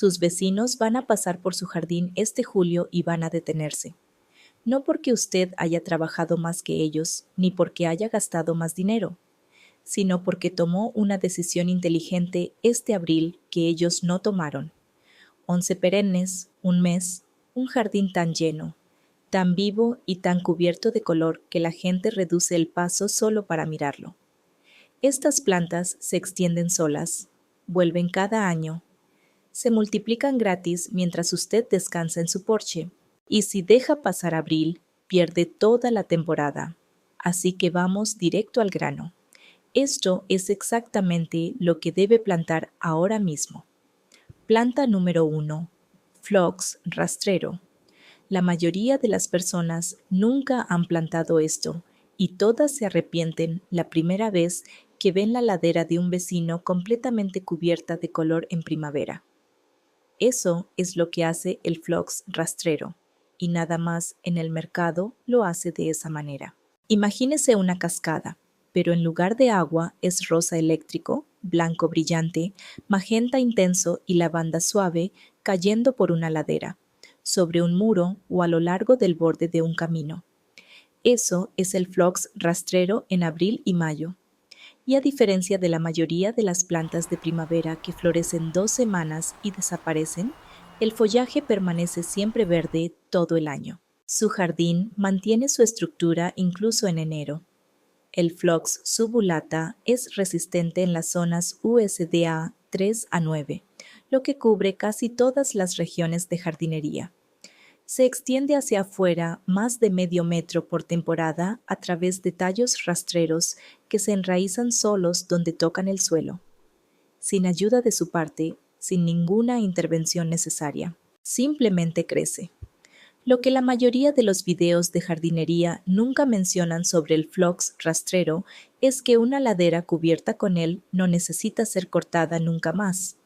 Sus vecinos van a pasar por su jardín este julio y van a detenerse. No porque usted haya trabajado más que ellos, ni porque haya gastado más dinero, sino porque tomó una decisión inteligente este abril que ellos no tomaron. 11 perennes, un mes, un jardín tan lleno, tan vivo y tan cubierto de color que la gente reduce el paso solo para mirarlo. Estas plantas se extienden solas, vuelven cada año, se multiplican gratis mientras usted descansa en su porche, y si deja pasar abril, pierde toda la temporada. Así que vamos directo al grano. Esto es exactamente lo que debe plantar ahora mismo. Planta número 1. Phlox rastrero. La mayoría de las personas nunca han plantado esto y todas se arrepienten la primera vez que ven la ladera de un vecino completamente cubierta de color en primavera. Eso es lo que hace el phlox rastrero, y nada más en el mercado lo hace de esa manera. Imagínese una cascada, pero en lugar de agua es rosa eléctrico, blanco brillante, magenta intenso y lavanda suave cayendo por una ladera, sobre un muro o a lo largo del borde de un camino. Eso es el phlox rastrero en abril y mayo. Y a diferencia de la mayoría de las plantas de primavera que florecen 2 semanas y desaparecen, el follaje permanece siempre verde todo el año. Su jardín mantiene su estructura incluso en enero. El Phlox subulata es resistente en las zonas USDA 3 a 9, lo que cubre casi todas las regiones de jardinería. Se extiende hacia afuera más de medio metro por temporada a través de tallos rastreros que se enraizan solos donde tocan el suelo, sin ayuda de su parte, sin ninguna intervención necesaria. Simplemente crece. Lo que la mayoría de los videos de jardinería nunca mencionan sobre el phlox rastrero es que una ladera cubierta con él no necesita ser cortada nunca más.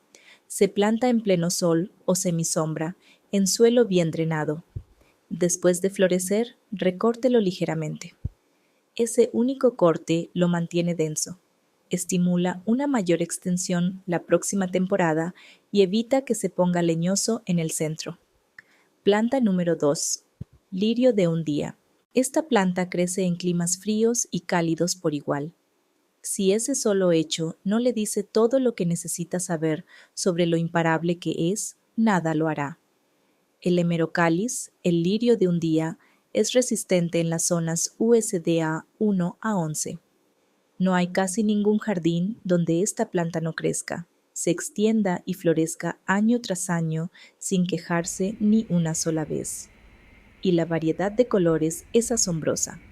Se planta en pleno sol o semisombra, en suelo bien drenado. Después de florecer, recórtelo ligeramente. Ese único corte lo mantiene denso, estimula una mayor extensión la próxima temporada y evita que se ponga leñoso en el centro. Planta número 2. Lirio de un día. Esta planta crece en climas fríos y cálidos por igual. Si ese solo hecho no le dice todo lo que necesita saber sobre lo imparable que es, nada lo hará. El hemerocallis, el lirio de un día, es resistente en las zonas USDA 1 a 11. No hay casi ningún jardín donde esta planta no crezca, se extienda y florezca año tras año sin quejarse ni una sola vez. Y la variedad de colores es asombrosa.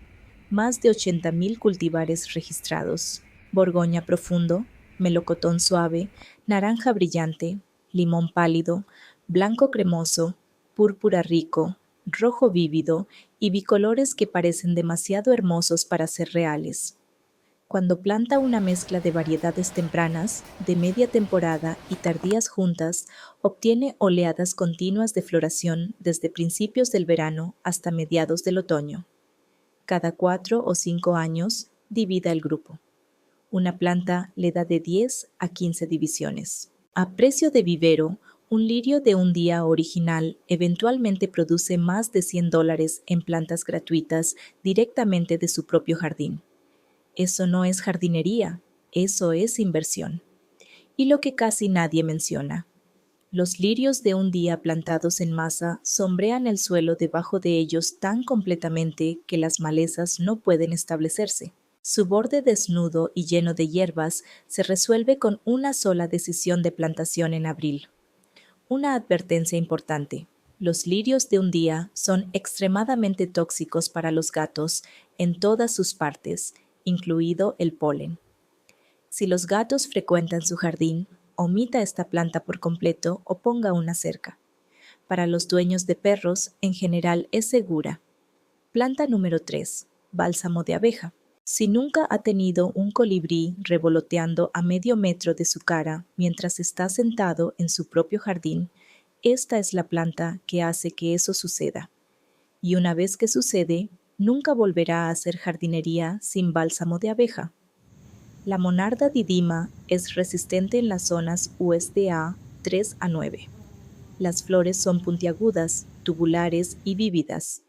Más de 80,000 cultivares registrados. Borgoña profundo, melocotón suave, naranja brillante, limón pálido, blanco cremoso, púrpura rico, rojo vívido y bicolores que parecen demasiado hermosos para ser reales. Cuando planta una mezcla de variedades tempranas, de media temporada y tardías juntas, obtiene oleadas continuas de floración desde principios del verano hasta mediados del otoño. Cada 4 o 5 años, divida el grupo. Una planta le da de 10 a 15 divisiones. A precio de vivero, un lirio de un día original eventualmente produce más de $100 en plantas gratuitas directamente de su propio jardín. Eso no es jardinería, eso es inversión. Y lo que casi nadie menciona. Los lirios de un día plantados en masa sombrean el suelo debajo de ellos tan completamente que las malezas no pueden establecerse. Su borde desnudo y lleno de hierbas se resuelve con una sola decisión de plantación en abril. Una advertencia importante. Los lirios de un día son extremadamente tóxicos para los gatos en todas sus partes, incluido el polen. Si los gatos frecuentan su jardín, omita esta planta por completo o ponga una cerca. Para los dueños de perros, en general es segura. Planta número 3. Bálsamo de abeja. Si nunca ha tenido un colibrí revoloteando a medio metro de su cara mientras está sentado en su propio jardín, esta es la planta que hace que eso suceda. Y una vez que sucede, nunca volverá a hacer jardinería sin bálsamo de abeja. La monarda didima es resistente en las zonas USDA 3 a 9. Las flores son puntiagudas, tubulares y vívidas.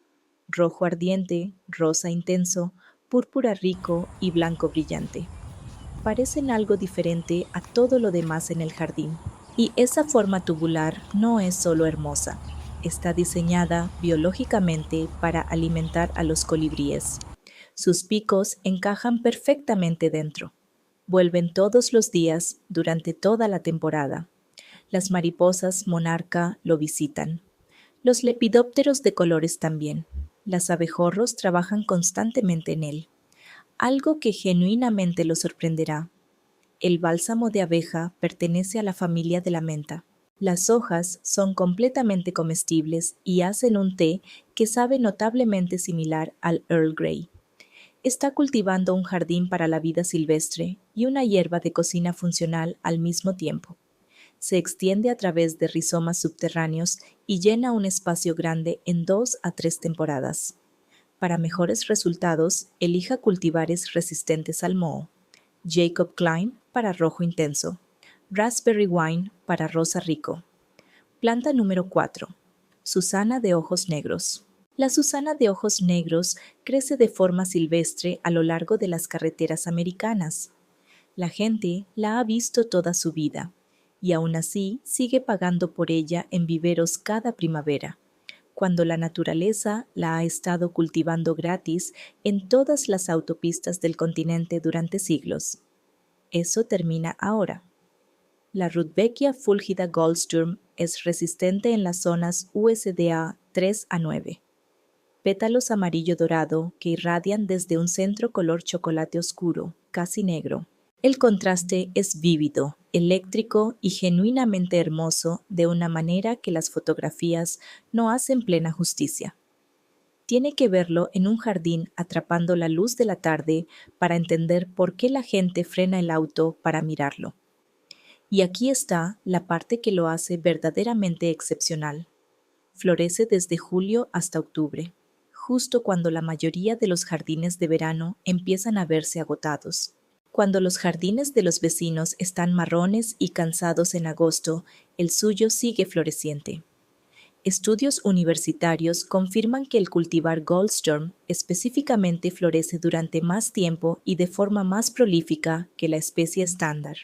Rojo ardiente, rosa intenso, púrpura rico y blanco brillante. Parecen algo diferente a todo lo demás en el jardín. Y esa forma tubular no es solo hermosa, está diseñada biológicamente para alimentar a los colibríes. Sus picos encajan perfectamente dentro. Vuelven todos los días durante toda la temporada. Las mariposas monarca lo visitan. Los lepidópteros de colores también. Las abejorros trabajan constantemente en él. Algo que genuinamente lo sorprenderá. El bálsamo de abeja pertenece a la familia de la menta. Las hojas son completamente comestibles y hacen un té que sabe notablemente similar al Earl Grey. Está cultivando un jardín para la vida silvestre y una hierba de cocina funcional al mismo tiempo. Se extiende a través de rizomas subterráneos y llena un espacio grande en 2 a 3 temporadas. Para mejores resultados, elija cultivares resistentes al moho. Jacob Klein para rojo intenso. Raspberry Wine para rosa rico. Planta número 4. Susana de ojos negros. La susana de ojos negros crece de forma silvestre a lo largo de las carreteras americanas. La gente la ha visto toda su vida y aún así sigue pagando por ella en viveros cada primavera, cuando la naturaleza la ha estado cultivando gratis en todas las autopistas del continente durante siglos. Eso termina ahora. La Rudbeckia fulgida Goldsturm es resistente en las zonas USDA 3 a 9. Pétalos amarillo dorado que irradian desde un centro color chocolate oscuro, casi negro. El contraste es vívido, eléctrico y genuinamente hermoso de una manera que las fotografías no hacen plena justicia. Tiene que verlo en un jardín atrapando la luz de la tarde para entender por qué la gente frena el auto para mirarlo. Y aquí está la parte que lo hace verdaderamente excepcional. Florece desde julio hasta octubre, justo cuando la mayoría de los jardines de verano empiezan a verse agotados. Cuando los jardines de los vecinos están marrones y cansados en agosto, el suyo sigue floreciente. Estudios universitarios confirman que el cultivar Goldsturm específicamente florece durante más tiempo y de forma más prolífica que la especie estándar.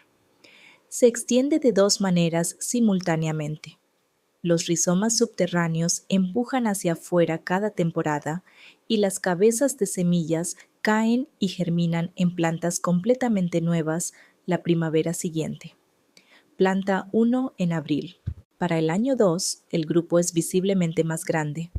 Se extiende de 2 maneras simultáneamente. Los rizomas subterráneos empujan hacia afuera cada temporada y las cabezas de semillas caen y germinan en plantas completamente nuevas la primavera siguiente. Planta 1 en abril. Para el año 2, el grupo es visiblemente más grande.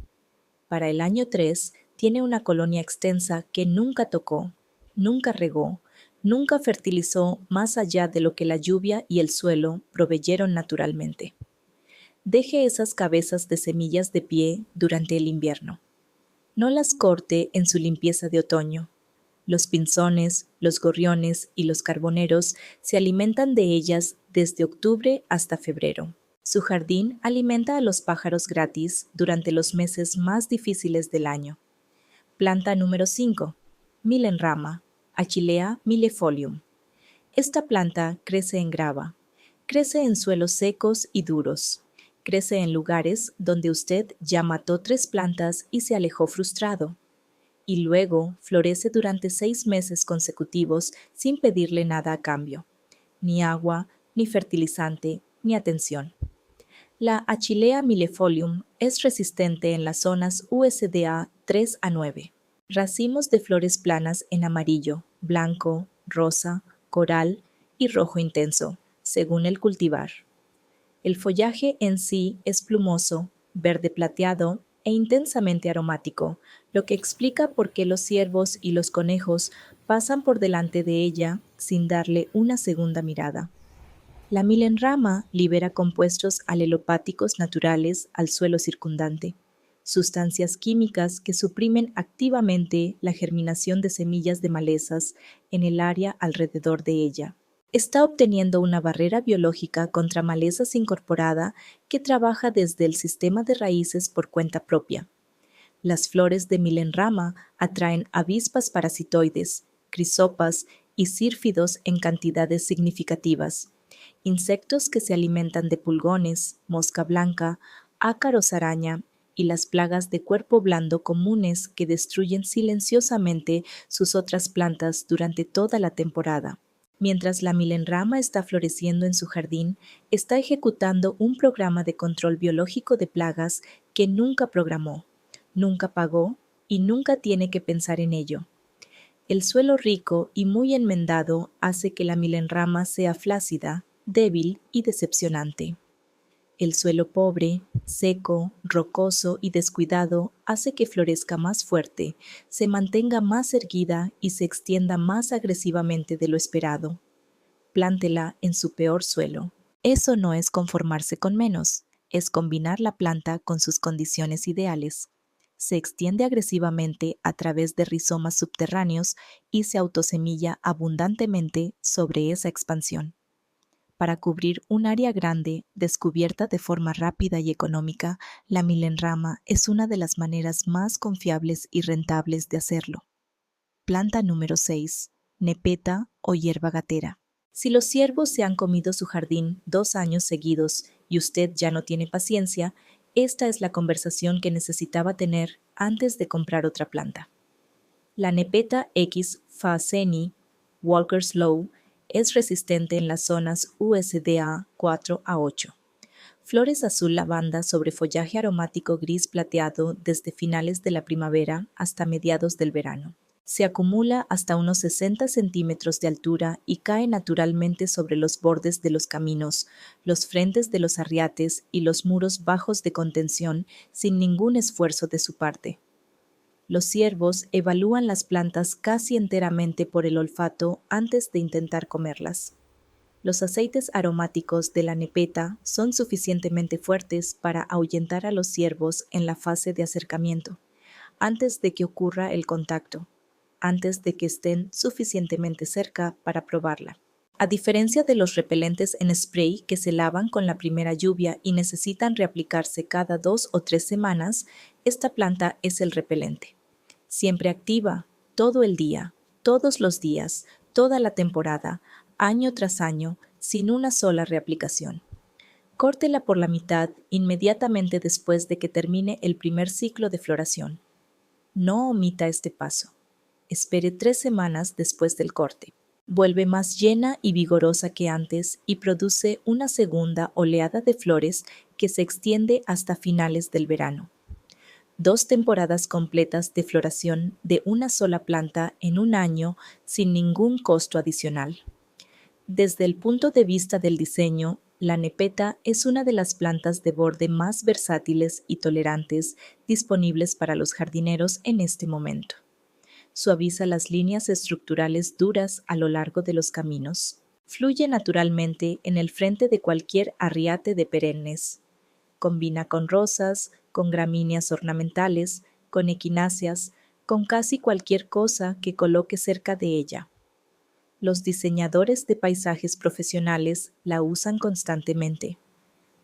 Para el año 3, tiene una colonia extensa que nunca tocó, nunca regó, nunca fertilizó más allá de lo que la lluvia y el suelo proveyeron naturalmente. Deje esas cabezas de semillas de pie durante el invierno. No las corte en su limpieza de otoño. Los pinzones, los gorriones y los carboneros se alimentan de ellas desde octubre hasta febrero. Su jardín alimenta a los pájaros gratis durante los meses más difíciles del año. Planta número 5. Milenrama, Achillea millefolium. Esta planta crece en grava. Crece en suelos secos y duros. Crece en lugares donde usted ya mató 3 plantas y se alejó frustrado. Y luego florece durante 6 meses consecutivos sin pedirle nada a cambio. Ni agua, ni fertilizante, ni atención. La Achillea millefolium es resistente en las zonas USDA 3 a 9. Racimos de flores planas en amarillo, blanco, rosa, coral y rojo intenso, según el cultivar. El follaje en sí es plumoso, verde plateado e intensamente aromático, lo que explica por qué los ciervos y los conejos pasan por delante de ella sin darle una segunda mirada. La milenrama libera compuestos alelopáticos naturales al suelo circundante, sustancias químicas que suprimen activamente la germinación de semillas de malezas en el área alrededor de ella. Está obteniendo una barrera biológica contra malezas incorporada que trabaja desde el sistema de raíces por cuenta propia. Las flores de milenrama atraen avispas parasitoides, crisopas y sírfidos en cantidades significativas, insectos que se alimentan de pulgones, mosca blanca, ácaros araña y las plagas de cuerpo blando comunes que destruyen silenciosamente sus otras plantas durante toda la temporada. Mientras la milenrama está floreciendo en su jardín, está ejecutando un programa de control biológico de plagas que nunca programó, nunca pagó y nunca tiene que pensar en ello. El suelo rico y muy enmendado hace que la milenrama sea flácida, débil y decepcionante. El suelo pobre, seco, rocoso y descuidado hace que florezca más fuerte, se mantenga más erguida y se extienda más agresivamente de lo esperado. Plántela en su peor suelo. Eso no es conformarse con menos, es combinar la planta con sus condiciones ideales. Se extiende agresivamente a través de rizomas subterráneos y se autosemilla abundantemente sobre esa expansión. Para cubrir un área grande, descubierta de forma rápida y económica, la milenrama es una de las maneras más confiables y rentables de hacerlo. Planta número 6. Nepeta o hierba gatera. Si los ciervos se han comido su jardín 2 años seguidos y usted ya no tiene paciencia, esta es la conversación que necesitaba tener antes de comprar otra planta. La Nepeta X Faaseni Walker's Law es resistente en las zonas USDA 4 a 8. Flores azul lavanda sobre follaje aromático gris plateado desde finales de la primavera hasta mediados del verano. Se acumula hasta unos 60 centímetros de altura y cae naturalmente sobre los bordes de los caminos, los frentes de los arriates y los muros bajos de contención sin ningún esfuerzo de su parte. Los ciervos evalúan las plantas casi enteramente por el olfato antes de intentar comerlas. Los aceites aromáticos de la nepeta son suficientemente fuertes para ahuyentar a los ciervos en la fase de acercamiento, antes de que ocurra el contacto, antes de que estén suficientemente cerca para probarla. A diferencia de los repelentes en spray que se lavan con la primera lluvia y necesitan reaplicarse cada 2 o 3 semanas, esta planta es el repelente. Siempre activa, todo el día, todos los días, toda la temporada, año tras año, sin una sola reaplicación. Córtela por la mitad inmediatamente después de que termine el primer ciclo de floración. No omita este paso. Espere 3 semanas después del corte. Vuelve más llena y vigorosa que antes y produce una segunda oleada de flores que se extiende hasta finales del verano. 2 temporadas completas de floración de una sola planta en un año sin ningún costo adicional. Desde el punto de vista del diseño, la nepeta es una de las plantas de borde más versátiles y tolerantes disponibles para los jardineros en este momento. Suaviza las líneas estructurales duras a lo largo de los caminos. Fluye naturalmente en el frente de cualquier arriate de perennes. Combina con rosas, con gramíneas ornamentales, con equináceas, con casi cualquier cosa que coloque cerca de ella. Los diseñadores de paisajes profesionales la usan constantemente.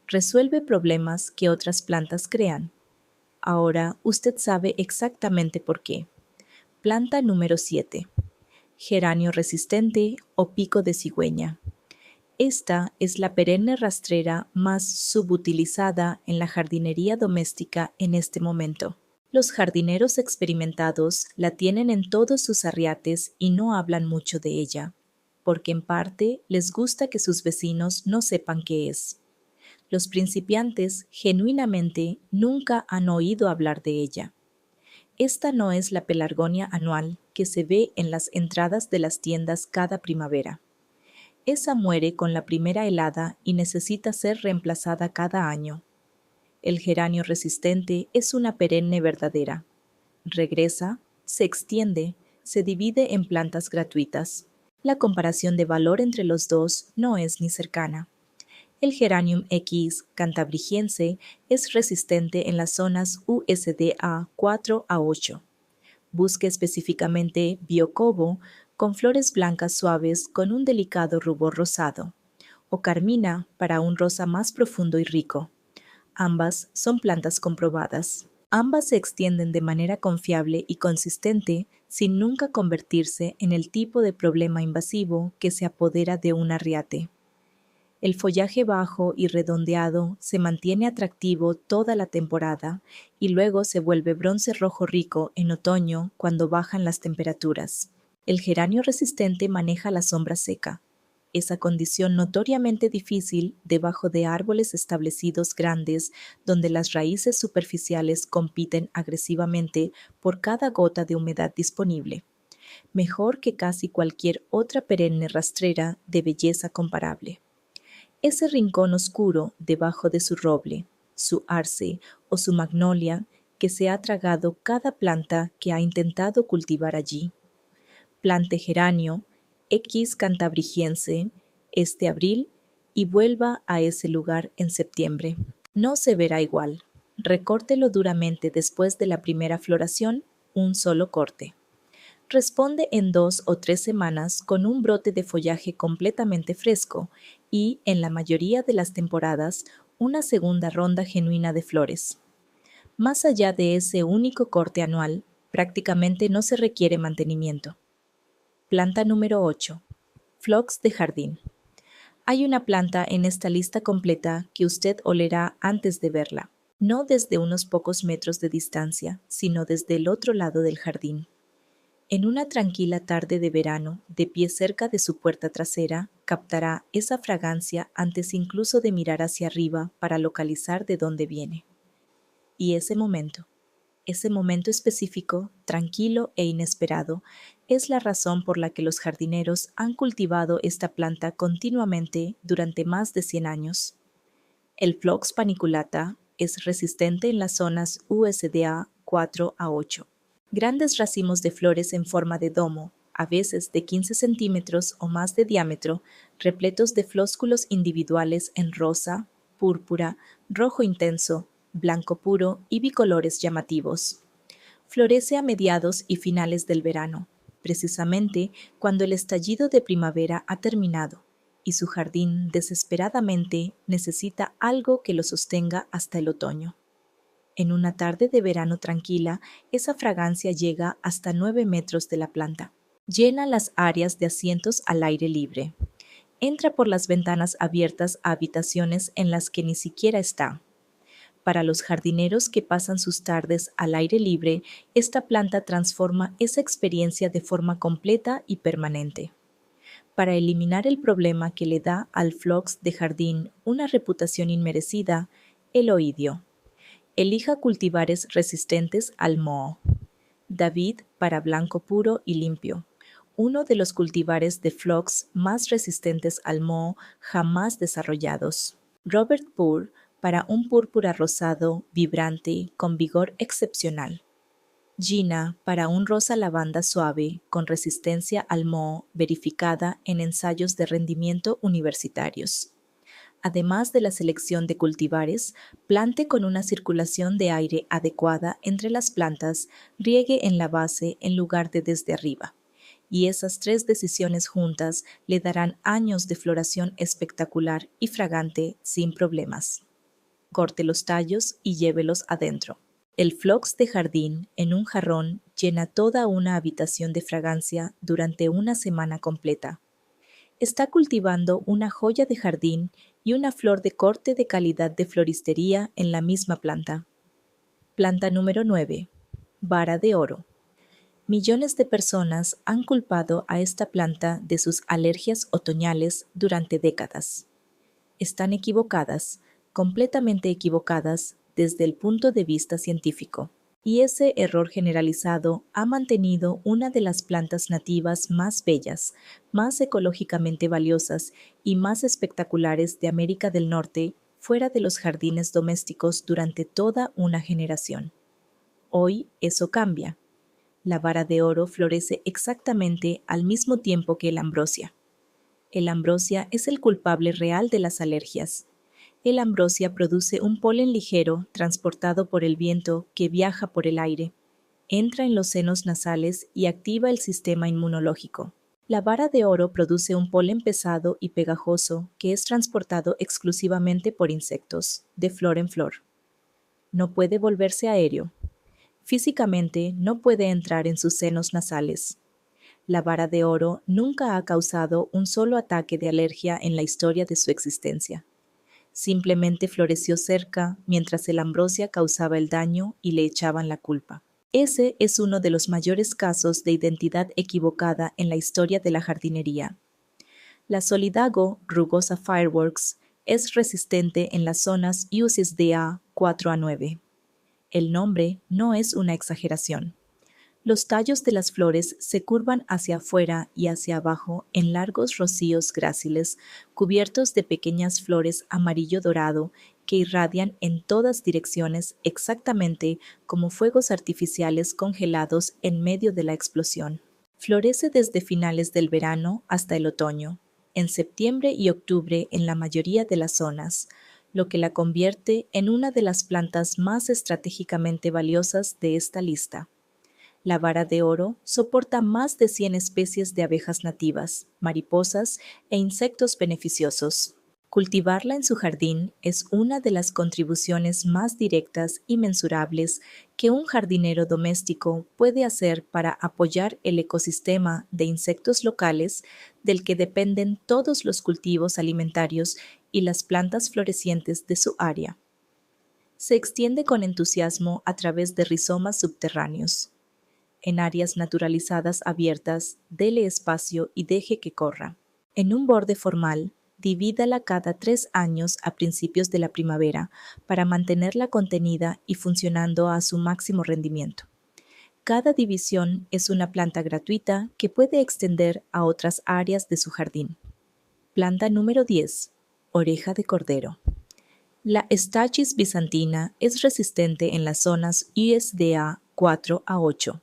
Resuelve problemas que otras plantas crean. Ahora usted sabe exactamente por qué. Planta número 7. Geranio resistente o pico de cigüeña. Esta es la perenne rastrera más subutilizada en la jardinería doméstica en este momento. Los jardineros experimentados la tienen en todos sus arriates y no hablan mucho de ella, porque en parte les gusta que sus vecinos no sepan qué es. Los principiantes genuinamente nunca han oído hablar de ella. Esta no es la pelargonia anual que se ve en las entradas de las tiendas cada primavera. Esa muere con la primera helada y necesita ser reemplazada cada año. El geranio resistente es una perenne verdadera. Regresa, se extiende, se divide en plantas gratuitas. La comparación de valor entre los dos no es ni cercana. El Geranium X cantabrigiense es resistente en las zonas USDA 4 a 8. Busque específicamente Biocobo con flores blancas suaves con un delicado rubor rosado, o Carmina para un rosa más profundo y rico. Ambas son plantas comprobadas. Ambas se extienden de manera confiable y consistente sin nunca convertirse en el tipo de problema invasivo que se apodera de un arriate. El follaje bajo y redondeado se mantiene atractivo toda la temporada y luego se vuelve bronce rojo rico en otoño cuando bajan las temperaturas. El geranio resistente maneja la sombra seca, esa condición notoriamente difícil debajo de árboles establecidos grandes donde las raíces superficiales compiten agresivamente por cada gota de humedad disponible, mejor que casi cualquier otra perenne rastrera de belleza comparable. Ese rincón oscuro debajo de su roble, su arce o su magnolia que se ha tragado cada planta que ha intentado cultivar allí. Plante geranio, X cantabrigiense, este abril y vuelva a ese lugar en septiembre. No se verá igual. Recórtelo duramente después de la primera floración, un solo corte. Responde en 2 o 3 semanas con un brote de follaje completamente fresco y, en la mayoría de las temporadas, una segunda ronda genuina de flores. Más allá de ese único corte anual, prácticamente no se requiere mantenimiento. Planta número 8. Phlox de jardín. Hay una planta en esta lista completa que usted olerá antes de verla, no desde unos pocos metros de distancia, sino desde el otro lado del jardín. En una tranquila tarde de verano, de pie cerca de su puerta trasera, captará esa fragancia antes incluso de mirar hacia arriba para localizar de dónde viene. Y ese momento específico, tranquilo e inesperado, es la razón por la que los jardineros han cultivado esta planta continuamente durante más de 100 años. El Phlox paniculata es resistente en las zonas USDA 4 a 8. Grandes racimos de flores en forma de domo, a veces de 15 centímetros o más de diámetro, repletos de flósculos individuales en rosa, púrpura, rojo intenso, blanco puro y bicolores llamativos. Florece a mediados y finales del verano, precisamente cuando el estallido de primavera ha terminado y su jardín desesperadamente necesita algo que lo sostenga hasta el otoño. En una tarde de verano tranquila, esa fragancia llega hasta 9 metros de la planta. Llena las áreas de asientos al aire libre. Entra por las ventanas abiertas a habitaciones en las que ni siquiera está. Para los jardineros que pasan sus tardes al aire libre, esta planta transforma esa experiencia de forma completa y permanente. Para eliminar el problema que le da al Phlox de jardín una reputación inmerecida, el oidio. Elija cultivares resistentes al moho. David para blanco puro y limpio. Uno de los cultivares de Phlox más resistentes al moho jamás desarrollados. Robert Burr para un púrpura rosado, vibrante, con vigor excepcional. Gina para un rosa lavanda suave, con resistencia al moho verificada en ensayos de rendimiento universitarios. Además de la selección de cultivares, plante con una circulación de aire adecuada entre las plantas, riegue en la base en lugar de desde arriba. Y esas 3 decisiones juntas le darán años de floración espectacular y fragante sin problemas. Corte los tallos y llévelos adentro. El Phlox de jardín en un jarrón llena toda una habitación de fragancia durante una semana completa. Está cultivando una joya de jardín y una flor de corte de calidad de floristería en la misma planta. Planta número 9. Vara de oro. Millones de personas han culpado a esta planta de sus alergias otoñales durante décadas. Están equivocadas, completamente equivocadas desde el punto de vista científico. Y ese error generalizado ha mantenido una de las plantas nativas más bellas, más ecológicamente valiosas y más espectaculares de América del Norte fuera de los jardines domésticos durante toda una generación. Hoy eso cambia. La vara de oro florece exactamente al mismo tiempo que el ambrosia. El ambrosia es el culpable real de las alergias. El ambrosia produce un polen ligero transportado por el viento que viaja por el aire, entra en los senos nasales y activa el sistema inmunológico. La vara de oro produce un polen pesado y pegajoso que es transportado exclusivamente por insectos, de flor en flor. No puede volverse aéreo. Físicamente no puede entrar en sus senos nasales. La vara de oro nunca ha causado un solo ataque de alergia en la historia de su existencia. Simplemente floreció cerca mientras el ambrosia causaba el daño y le echaban la culpa. Ese es uno de los mayores casos de identidad equivocada en la historia de la jardinería. La Solidago rugosa Fireworks es resistente en las zonas USDA 4 a 9. El nombre no es una exageración. Los tallos de las flores se curvan hacia afuera y hacia abajo en largos rocíos gráciles cubiertos de pequeñas flores amarillo dorado que irradian en todas direcciones exactamente como fuegos artificiales congelados en medio de la explosión. Florece desde finales del verano hasta el otoño, en septiembre y octubre en la mayoría de las zonas, lo que la convierte en una de las plantas más estratégicamente valiosas de esta lista. La vara de oro soporta más de 100 especies de abejas nativas, mariposas e insectos beneficiosos. Cultivarla en su jardín es una de las contribuciones más directas y mensurables que un jardinero doméstico puede hacer para apoyar el ecosistema de insectos locales del que dependen todos los cultivos alimentarios y las plantas florecientes de su área. Se extiende con entusiasmo a través de rizomas subterráneos. En áreas naturalizadas abiertas, dele espacio y deje que corra. En un borde formal, divídala cada 3 años a principios de la primavera para mantenerla contenida y funcionando a su máximo rendimiento. Cada división es una planta gratuita que puede extender a otras áreas de su jardín. Planta número 10. Oreja de cordero. La Stachys bizantina es resistente en las zonas USDA 4 a 8.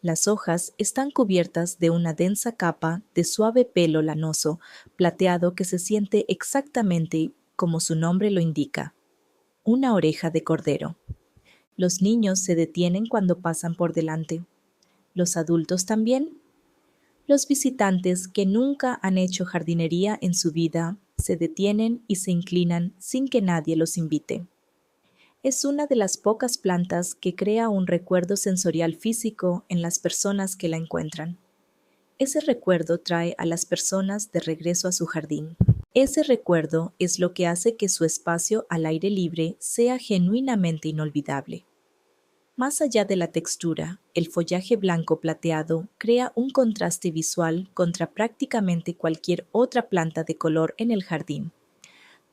Las hojas están cubiertas de una densa capa de suave pelo lanoso, plateado que se siente exactamente como su nombre lo indica, una oreja de cordero. Los niños se detienen cuando pasan por delante. ¿Los adultos también? Los visitantes que nunca han hecho jardinería en su vida se detienen y se inclinan sin que nadie los invite. Es una de las pocas plantas que crea un recuerdo sensorial físico en las personas que la encuentran. Ese recuerdo trae a las personas de regreso a su jardín. Ese recuerdo es lo que hace que su espacio al aire libre sea genuinamente inolvidable. Más allá de la textura, el follaje blanco plateado crea un contraste visual contra prácticamente cualquier otra planta de color en el jardín.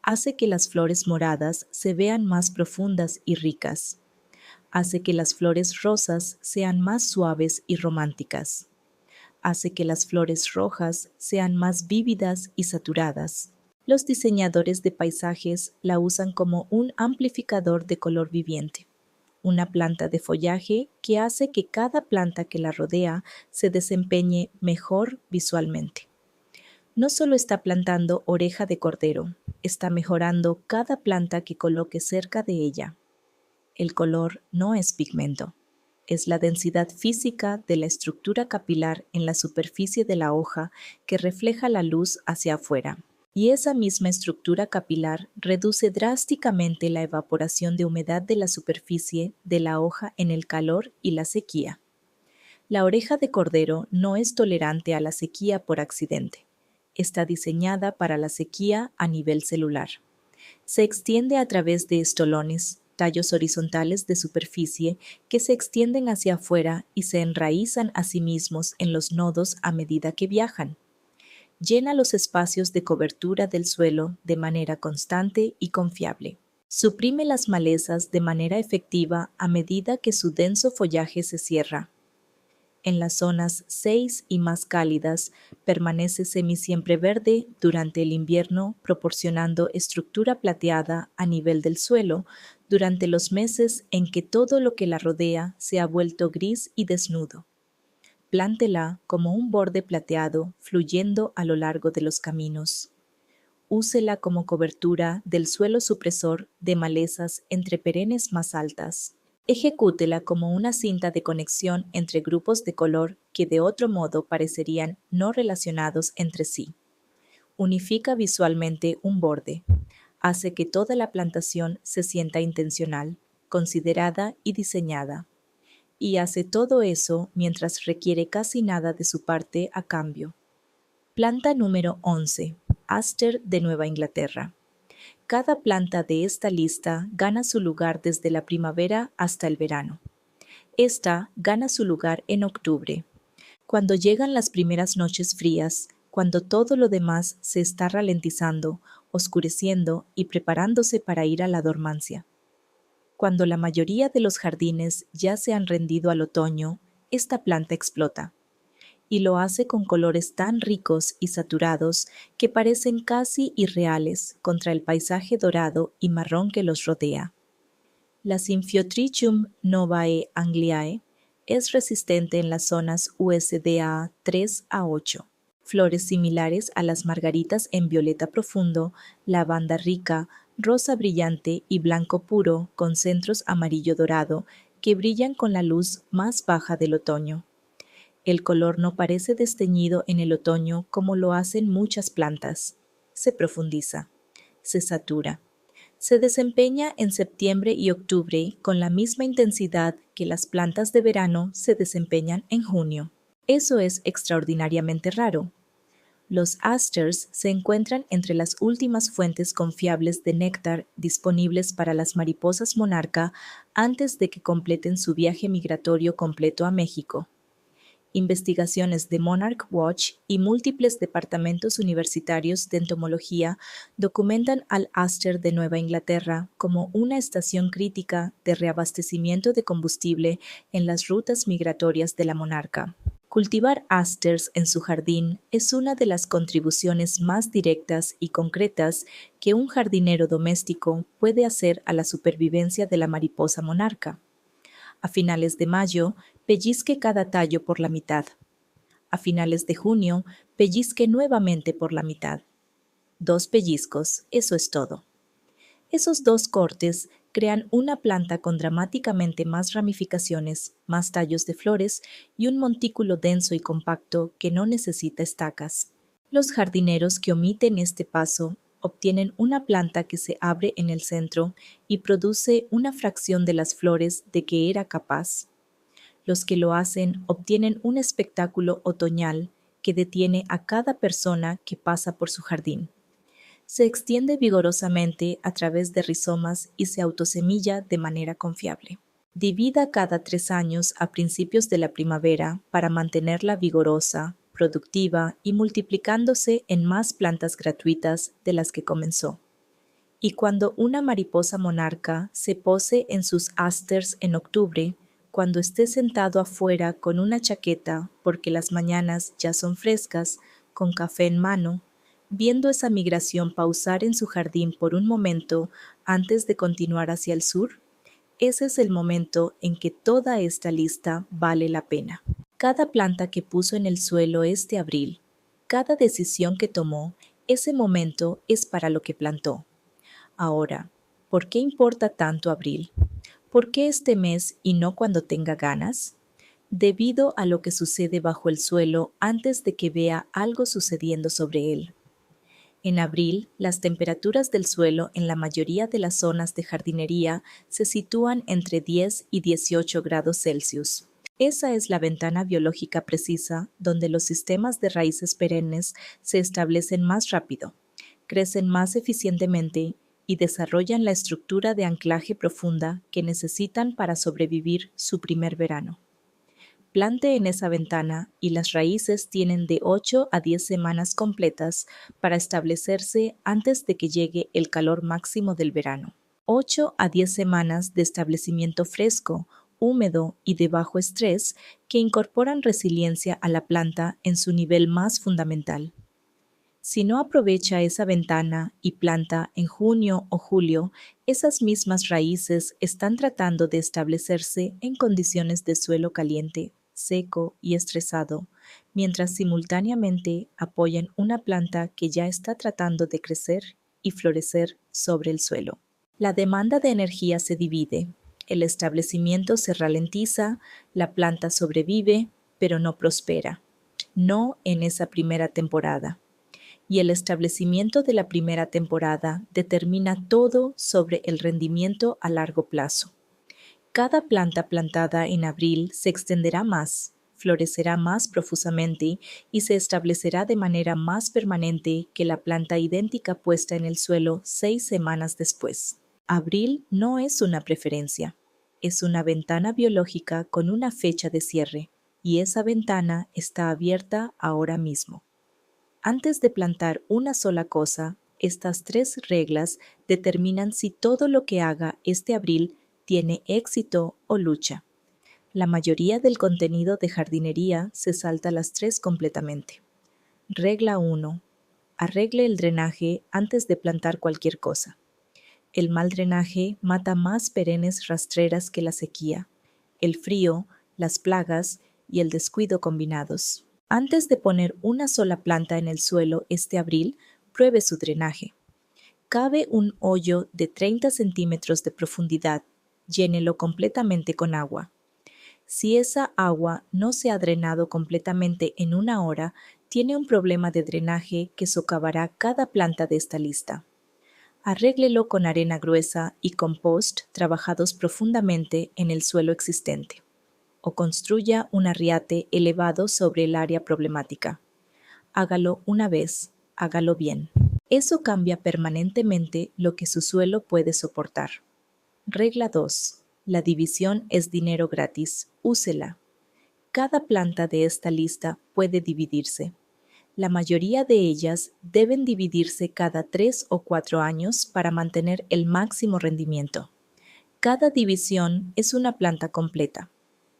Hace que las flores moradas se vean más profundas y ricas. Hace que las flores rosas sean más suaves y románticas. Hace que las flores rojas sean más vívidas y saturadas. Los diseñadores de paisajes la usan como un amplificador de color viviente, una planta de follaje que hace que cada planta que la rodea se desempeñe mejor visualmente. No solo está plantando oreja de cordero, está mejorando cada planta que coloque cerca de ella. El color no es pigmento, es la densidad física de la estructura capilar en la superficie de la hoja que refleja la luz hacia afuera. Y esa misma estructura capilar reduce drásticamente la evaporación de humedad de la superficie de la hoja en el calor y la sequía. La oreja de cordero no es tolerante a la sequía por accidente. Está diseñada para la sequía a nivel celular. Se extiende a través de estolones, tallos horizontales de superficie que se extienden hacia afuera y se enraizan a sí mismos en los nodos a medida que viajan. Llena los espacios de cobertura del suelo de manera constante y confiable. Suprime las malezas de manera efectiva a medida que su denso follaje se cierra. En las zonas 6 y más cálidas, permanece semisiempre verde durante el invierno, proporcionando estructura plateada a nivel del suelo durante los meses en que todo lo que la rodea se ha vuelto gris y desnudo. Plántela como un borde plateado fluyendo a lo largo de los caminos. Úsela como cobertura del suelo supresor de malezas entre perennes más altas. Ejecútela como una cinta de conexión entre grupos de color que de otro modo parecerían no relacionados entre sí. Unifica visualmente un borde. Hace que toda la plantación se sienta intencional, considerada y diseñada. y hace todo eso mientras requiere casi nada de su parte a cambio. Planta número 11. Aster de Nueva Inglaterra. Cada planta de esta lista gana su lugar desde la primavera hasta el verano. Esta gana su lugar en octubre, cuando llegan las primeras noches frías, cuando todo lo demás se está ralentizando, oscureciendo y preparándose para ir a la dormancia. Cuando la mayoría de los jardines ya se han rendido al otoño, esta planta explota, y lo hace con colores tan ricos y saturados que parecen casi irreales contra el paisaje dorado y marrón que los rodea. La Symphyotrichum novae angliae es resistente en las zonas USDA 3 a 8. Flores similares a las margaritas en violeta profundo, lavanda rica, rosa brillante y blanco puro con centros amarillo dorado que brillan con la luz más baja del otoño. El color no parece desteñido en el otoño como lo hacen muchas plantas. Se profundiza, se satura. Se desempeña en septiembre y octubre con la misma intensidad que las plantas de verano se desempeñan en junio. Eso es extraordinariamente raro. Los asters se encuentran entre las últimas fuentes confiables de néctar disponibles para las mariposas monarca antes de que completen su viaje migratorio completo a México. Investigaciones de Monarch Watch y múltiples departamentos universitarios de entomología documentan al Aster de Nueva Inglaterra como una estación crítica de reabastecimiento de combustible en las rutas migratorias de la monarca. Cultivar asters en su jardín es una de las contribuciones más directas y concretas que un jardinero doméstico puede hacer a la supervivencia de la mariposa monarca. A finales de mayo, pellizque cada tallo por la mitad. A finales de junio, pellizque nuevamente por la mitad. 2 pellizcos, eso es todo. Esos 2 cortes crean una planta con dramáticamente más ramificaciones, más tallos de flores y un montículo denso y compacto que no necesita estacas. Los jardineros que omiten este paso obtienen una planta que se abre en el centro y produce una fracción de las flores de que era capaz. Los que lo hacen obtienen un espectáculo otoñal que detiene a cada persona que pasa por su jardín. Se extiende vigorosamente a través de rizomas y se autosemilla de manera confiable. Divida cada 3 años a principios de la primavera para mantenerla vigorosa, productiva y multiplicándose en más plantas gratuitas de las que comenzó. Y cuando una mariposa monarca se pose en sus asters en octubre, cuando esté sentado afuera con una chaqueta porque las mañanas ya son frescas, con café en mano, viendo esa migración pausar en su jardín por un momento antes de continuar hacia el sur, ese es el momento en que toda esta lista vale la pena. Cada planta que puso en el suelo este abril, cada decisión que tomó, ese momento es para lo que plantó. Ahora, ¿por qué importa tanto abril? ¿Por qué este mes y no cuando tenga ganas? Debido a lo que sucede bajo el suelo antes de que vea algo sucediendo sobre él. En abril, las temperaturas del suelo en la mayoría de las zonas de jardinería se sitúan entre 10 y 18 grados Celsius. Esa es la ventana biológica precisa donde los sistemas de raíces perennes se establecen más rápido, crecen más eficientemente y desarrollan la estructura de anclaje profunda que necesitan para sobrevivir su primer verano. Plante en esa ventana y las raíces tienen de 8 a 10 semanas completas para establecerse antes de que llegue el calor máximo del verano. 8 a 10 semanas de establecimiento fresco, húmedo y de bajo estrés que incorporan resiliencia a la planta en su nivel más fundamental. Si no aprovecha esa ventana y planta en junio o julio, esas mismas raíces están tratando de establecerse en condiciones de suelo caliente, seco y estresado, mientras simultáneamente apoyan una planta que ya está tratando de crecer y florecer sobre el suelo. La demanda de energía se divide, el establecimiento se ralentiza, la planta sobrevive, pero no prospera, no en esa primera temporada. Y el establecimiento de la primera temporada determina todo sobre el rendimiento a largo plazo. Cada planta plantada en abril se extenderá más, florecerá más profusamente y se establecerá de manera más permanente que la planta idéntica puesta en el suelo 6 semanas después. Abril no es una preferencia, es una ventana biológica con una fecha de cierre, y esa ventana está abierta ahora mismo. Antes de plantar una sola cosa, estas 3 reglas determinan si todo lo que haga este abril tiene éxito o lucha. La mayoría del contenido de jardinería se salta las 3 completamente. Regla 1. Arregle el drenaje antes de plantar cualquier cosa. El mal drenaje mata más perennes rastreras que la sequía, el frío, las plagas y el descuido combinados. Antes de poner una sola planta en el suelo este abril, pruebe su drenaje. Cabe un hoyo de 30 centímetros de profundidad. Llénelo completamente con agua. Si esa agua no se ha drenado completamente en una hora, tiene un problema de drenaje que socavará cada planta de esta lista. Arréglelo con arena gruesa y compost trabajados profundamente en el suelo existente. O construya un arriate elevado sobre el área problemática. Hágalo una vez, hágalo bien. Eso cambia permanentemente lo que su suelo puede soportar. Regla 2. La división es dinero gratis. Úsela. Cada planta de esta lista puede dividirse. La mayoría de ellas deben dividirse cada 3 o 4 años para mantener el máximo rendimiento. Cada división es una planta completa,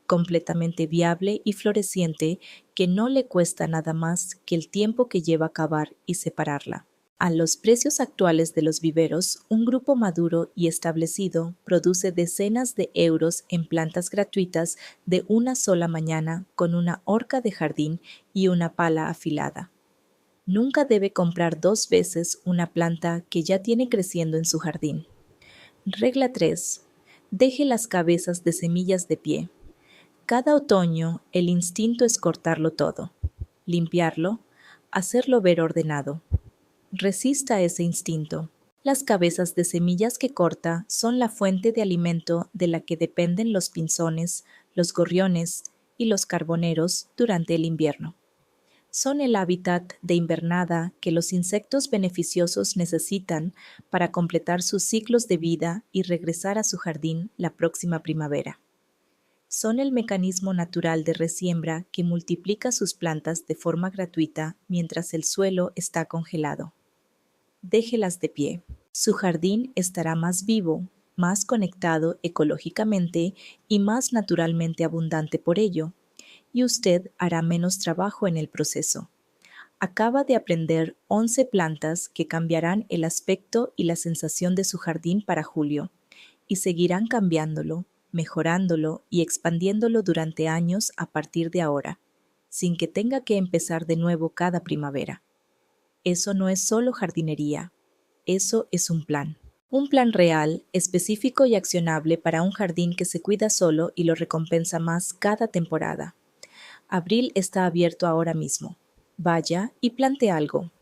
completamente viable y floreciente, que no le cuesta nada más que el tiempo que lleva cavar y separarla. A los precios actuales de los viveros, un grupo maduro y establecido produce decenas de euros en plantas gratuitas de una sola mañana con una horca de jardín y una pala afilada. Nunca debe comprar 2 veces una planta que ya tiene creciendo en su jardín. Regla 3. Deje las cabezas de semillas de pie. Cada otoño el instinto es cortarlo todo, limpiarlo, hacerlo ver ordenado. Resista ese instinto. Las cabezas de semillas que corta son la fuente de alimento de la que dependen los pinzones, los gorriones y los carboneros durante el invierno. Son el hábitat de invernada que los insectos beneficiosos necesitan para completar sus ciclos de vida y regresar a su jardín la próxima primavera. Son el mecanismo natural de resiembra que multiplica sus plantas de forma gratuita mientras el suelo está congelado. Déjelas de pie. Su jardín estará más vivo, más conectado ecológicamente y más naturalmente abundante por ello, y usted hará menos trabajo en el proceso. Acaba de aprender 11 plantas que cambiarán el aspecto y la sensación de su jardín para julio, y seguirán cambiándolo, mejorándolo y expandiéndolo durante años a partir de ahora, sin que tenga que empezar de nuevo cada primavera. Eso no es solo jardinería, eso es un plan. Un plan real, específico y accionable para un jardín que se cuida solo y lo recompensa más cada temporada. Abril está abierto ahora mismo. Vaya y plante algo.